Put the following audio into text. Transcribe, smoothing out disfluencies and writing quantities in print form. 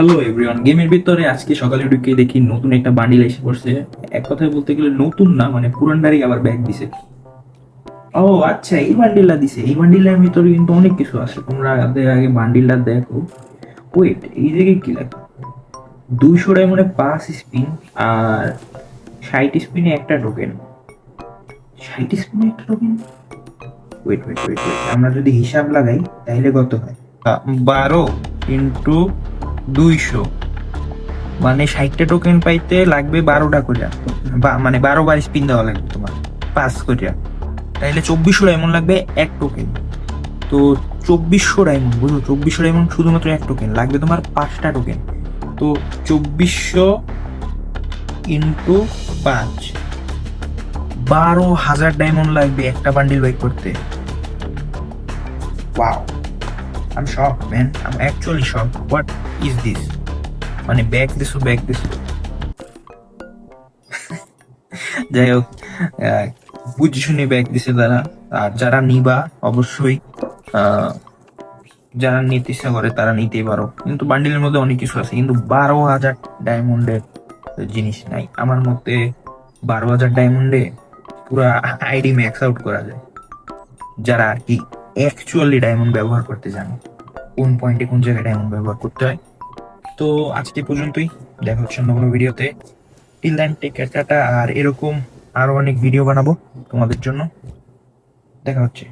Hello everyone, গেমের ভিতরে আজকে সকালে ঢুকে দেখি নতুন একটা বান্ডিল এসে পড়ছে। এক কথায় বলতে গেলে নতুন না, মানে পুরানটারই আবার ব্যাগ দিছে। ও আচ্ছা, এই বান্ডিলটা দিছে। এই বান্ডিলের ভিতরে কিন্তু অনেক কিছু আছে, তোমরা আগে বান্ডিলটা দেখো। ওয়েট, এই জায়গায় কি লাগে? 200 মানে 5 স্পিন, আর 60 স্পিনে একটা টোকেন। 60 স্পিনে একটা টোকেন। ওয়েট, আমরা যদি হিসাব লাগাই তাহলে কত হয়? 12 × 200, মানে 60টা টোকেন পাইতে লাগবে 12টা করে, মানে 12 বার স্পিন দেওয়া লাগবে তোমার, 5 করে। তাইলে 2400 ডায়মন্ড লাগবে এক টোকেন। তো 2400 ডায়মন্ড, বুঝলো, 2400 ডায়মন্ড শুধুমাত্র এক টোকেন লাগবে তোমার 5টা টোকেন। তো 2400 ইন্টু 5, 12,000 ডায়মন্ড লাগবে একটা বান্ডিল বাইক করতে। Wow, I am shock man, I am actually shock. What is this? মানে ব্যাগ দিছো। যাই হোক, বুঝে শুনে ব্যাগ দিছে তারা। আর যারা নিবা অবশ্যই, আহ, যারা নিতে ইচ্ছা করে তারা নিতেই পারো, কিন্তু বান্ডিলের মধ্যে অনেক কিছু আছে, কিন্তু 12,000 ডায়মন্ডের জিনিস নাই আমার মতে। 12,000 ডায়মন্ডে পুরা আইডি ম্যাক্স আউট করা যায়, যারা আর কি অ্যাকচুয়ালি ডায়মন্ড ব্যবহার করতে জানে, কোন পয়েন্টে কোন জায়গায় ডায়মন্ড ব্যবহার করতে হয়। তো আজকে পর্যন্তই, দেখা হচ্ছে অন্য কোনো ভিডিওতে। Till then, take care, tata. আর এরকম আরো অনেক ভিডিও বানাবো তোমাদের জন্য। দেখা হচ্ছে।